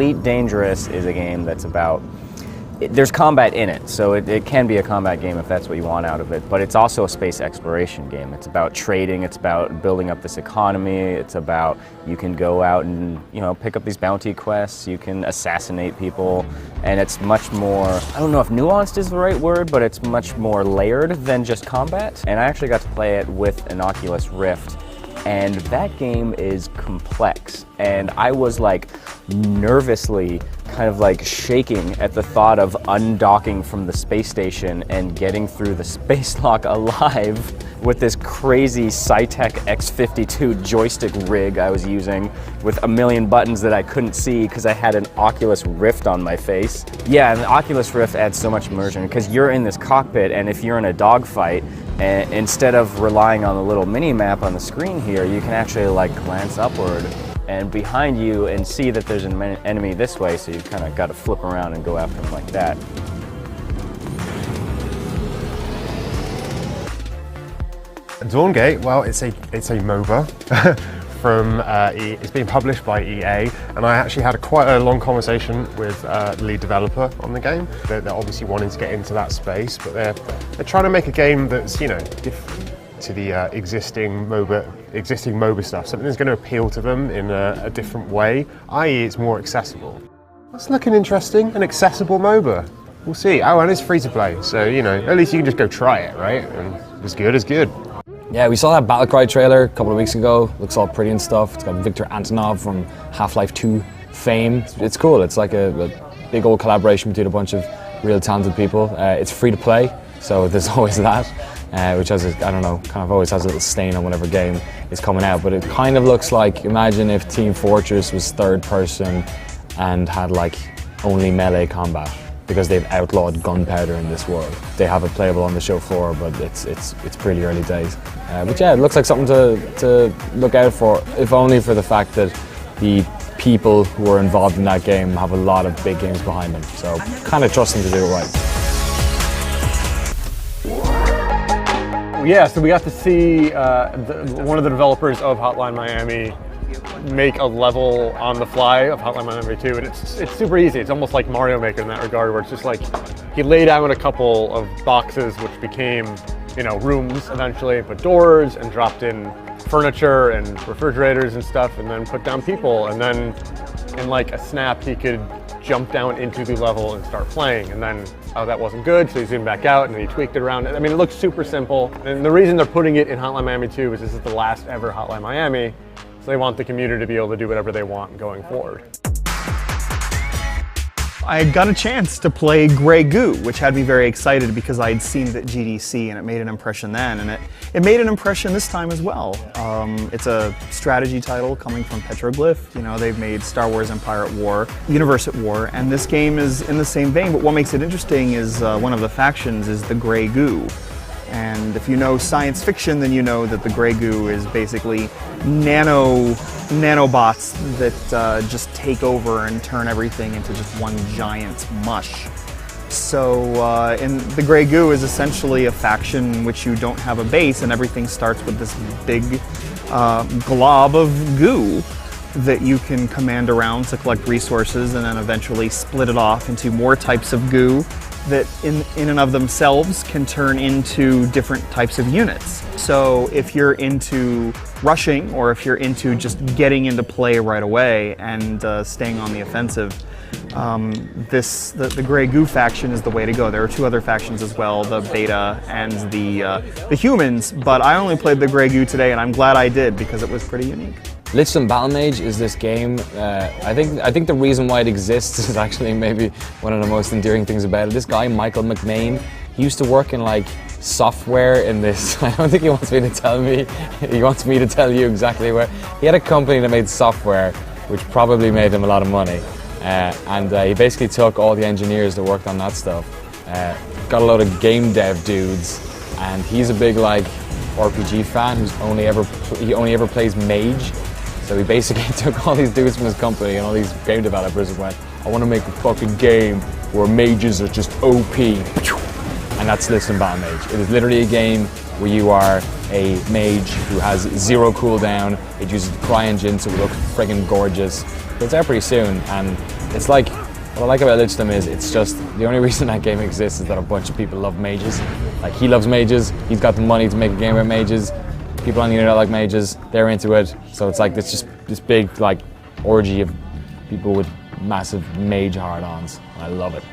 Elite Dangerous is a game that's about, there's combat in it, so it can be a combat game if that's what you want out of it, but it's also a space exploration game. It's about trading, it's about building up this economy, it's about, you can go out and, you know, pick up these bounty quests, you can assassinate people, and it's much more, I don't know if nuanced is the right word, but it's much more layered than just combat. And I actually got to play it with an Oculus Rift, and that game is complex. And I was like nervously kind of like shaking at the thought of undocking from the space station and getting through the space lock alive with this crazy Cytec X52 joystick rig I was using with a million buttons that I couldn't see because I had an Oculus Rift on my face. Yeah, and the Oculus Rift adds so much immersion because you're in this cockpit, and if you're in a dogfight, and instead of relying on the little mini map on the screen here, you can actually like glance upward and behind you and see that there's an enemy this way, so you kind of got to flip around and go after him like that. Dawngate, well, it's a MOBA from it's being published by EA, and I actually had quite a long conversation with the lead developer on the game. They're obviously wanting to get into that space, but they're trying to make a game that's, you know, different to the existing MOBA stuff. Something that's going to appeal to them in a different way, i.e. it's more accessible. That's looking interesting, an accessible MOBA. We'll see. Oh, and it's free to play, so, you know, at least you can just go try it, right? And as good is good. Yeah, we saw that Battlecry trailer a couple of weeks ago. Looks all pretty and stuff. It's got Victor Antonov from Half-Life 2 fame. It's cool. It's like a big old collaboration between a bunch of real talented people. It's free to play, so there's always that, which has, I don't know, kind of always has a little stain on whatever game is coming out. But it kind of looks like, imagine if Team Fortress was third person and had like only melee combat, because they've outlawed gunpowder in this world. They have it playable on the show floor, but it's pretty early days. But yeah, it looks like something to look out for, if only for the fact that the people who are involved in that game have a lot of big games behind them. So kind of trust them to do it right. Yeah, so we got to see one of the developers of Hotline Miami make a level on the fly of Hotline Miami 2, and it's super easy. It's almost like Mario Maker in that regard, where it's just like he laid out a couple of boxes which became, you know, rooms eventually, put doors and dropped in furniture and refrigerators and stuff, and then put down people, and then in like a snap he could jump down into the level and start playing. And then, oh, that wasn't good, so he zoomed back out and then he tweaked it around. I mean, it looks super simple, and the reason they're putting it in Hotline Miami 2 is this is the last ever Hotline Miami. So they want the community to be able to do whatever they want going forward. I got a chance to play Grey Goo, which had me very excited because I had seen it at GDC and it made an impression then, and it made an impression this time as well. It's a strategy title coming from Petroglyph. You know, they've made Star Wars Empire at War, Universe at War, and this game is in the same vein, but what makes it interesting is one of the factions is the Grey Goo. And if you know science fiction, then you know that the Grey Goo is basically nanobots that just take over and turn everything into just one giant mush. So and the Grey Goo is essentially a faction in which you don't have a base, and everything starts with this big glob of goo that you can command around to collect resources, and then eventually split it off into more types of goo that in and of themselves can turn into different types of units. So if you're into rushing, or if you're into just getting into play right away and staying on the offensive, the Grey Goo faction is the way to go. There are two other factions as well, the Beta and the Humans, but I only played the Grey Goo today, and I'm glad I did because it was pretty unique. Lich Sim Battle Mage is this game. I think the reason why it exists is actually maybe one of the most endearing things about it. This guy, Michael McMain, he used to work in like software in this. I don't think he wants me to tell me. He wants me to tell you exactly where. He had a company that made software, which probably made him a lot of money. And he basically took all the engineers that worked on that stuff, got a load of game dev dudes, and he's a big like RPG fan who's only ever plays Mage. So he basically took all these dudes from his company and all these game developers and went, I want to make a fucking game where mages are just OP. And that's Lich Sim Battle Mage. It is literally a game where you are a mage who has zero cooldown. It uses the CryEngine, so it looks friggin' gorgeous. But it's out pretty soon, and It's like, what I like about Lichdom is it's just, the only reason that game exists is that a bunch of people love mages. Like, he loves mages, he's got the money to make a game about mages, people on the internet like mages, they're into it, so it's like this big like orgy of people with massive mage hard-ons. I love it.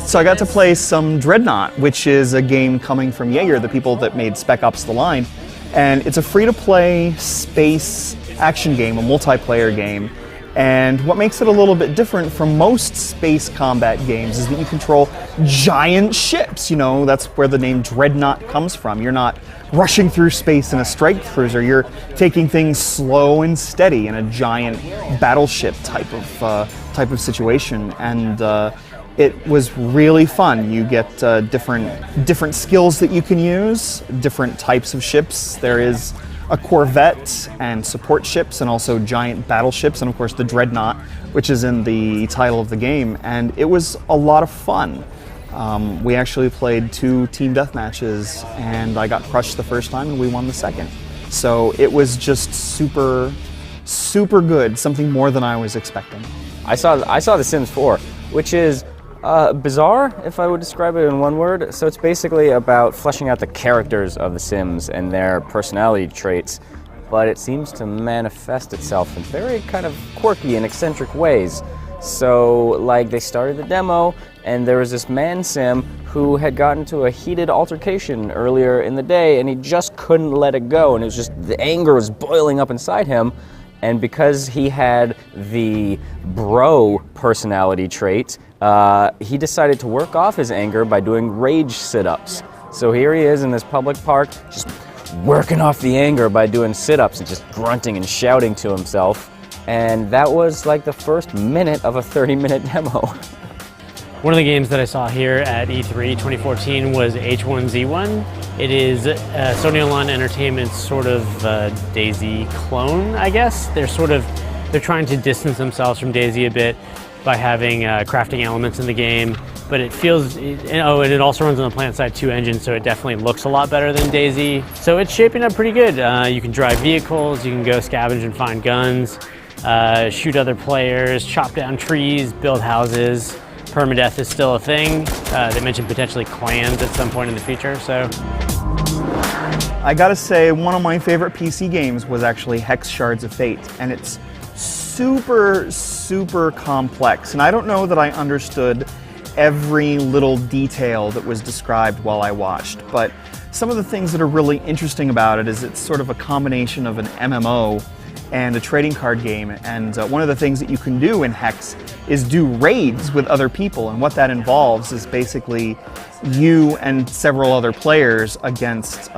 So I got to play some Dreadnought, which is a game coming from Jaeger, the people that made Spec Ops: The Line. And it's a free-to-play space action game, a multiplayer game. And what makes it a little bit different from most space combat games is that you control giant ships. You know, that's where the name Dreadnought comes from. You're not rushing through space in a strike cruiser. You're taking things slow and steady in a giant battleship type of situation. And it was really fun. You get different skills that you can use, different types of ships. There is a Corvette and support ships, and also giant battleships, and of course the Dreadnought, which is in the title of the game. And it was a lot of fun. We actually played 2 team deathmatches, and I got crushed the first time, and we won the second. So it was just super, super good. Something more than I was expecting. I saw The Sims 4, which is bizarre, if I would describe it in one word. So it's basically about fleshing out the characters of the Sims and their personality traits, but it seems to manifest itself in very kind of quirky and eccentric ways. So, like, they started the demo, and there was this man Sim who had gotten into a heated altercation earlier in the day, and he just couldn't let it go, and it was just, the anger was boiling up inside him. And because he had the bro personality trait, he decided to work off his anger by doing rage sit-ups. So here he is in this public park, just working off the anger by doing sit-ups and just grunting and shouting to himself. And that was like the first minute of a 30-minute demo. One of the games that I saw here at E3 2014 was H1Z1. It is Sony Online Entertainment's sort of DayZ clone, I guess. They're trying to distance themselves from DayZ a bit by having crafting elements in the game, but it feels, and it also runs on the PlanetSide 2 engine, so it definitely looks a lot better than DayZ. So it's shaping up pretty good. You can drive vehicles, you can go scavenge and find guns, shoot other players, chop down trees, build houses. Permadeath is still a thing. They mentioned potentially clans at some point in the future, so. I gotta say, one of my favorite PC games was actually Hex Shards of Fate, and it's super, super complex. And I don't know that I understood every little detail that was described while I watched, but some of the things that are really interesting about it is it's sort of a combination of an MMO and a trading card game, and one of the things that you can do in Hex is do raids with other people, and what that involves is basically you and several other players against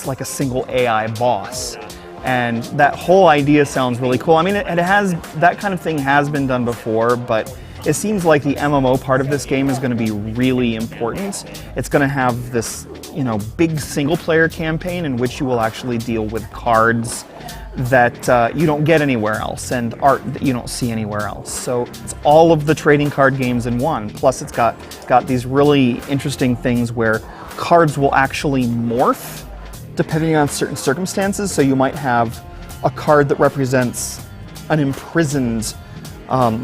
like a single AI boss. And that whole idea sounds really cool. I mean, it has, that kind of thing has been done before, but it seems like the MMO part of this game is going to be really important. It's going to have this, you know, big single-player campaign in which you will actually deal with cards that you don't get anywhere else, and art that you don't see anywhere else. So it's all of the trading card games in one. Plus it's got these really interesting things where cards will actually morph depending on certain circumstances. So you might have a card that represents an imprisoned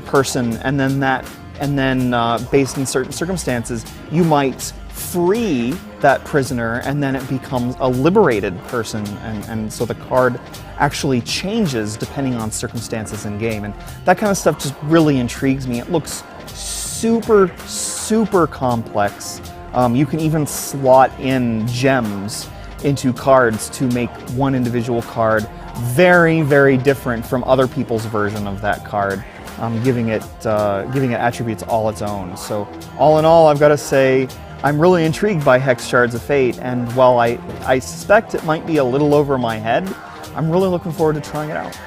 person, and then based on certain circumstances, you might free that prisoner, and then it becomes a liberated person, and so the card actually changes depending on circumstances in game, and that kind of stuff just really intrigues me. It looks super, super complex. You can even slot in gems into cards to make one individual card very, very different from other people's version of that card, giving it attributes all its own. So all in all, I've got to say, I'm really intrigued by Hex Shards of Fate, and while I suspect it might be a little over my head, I'm really looking forward to trying it out.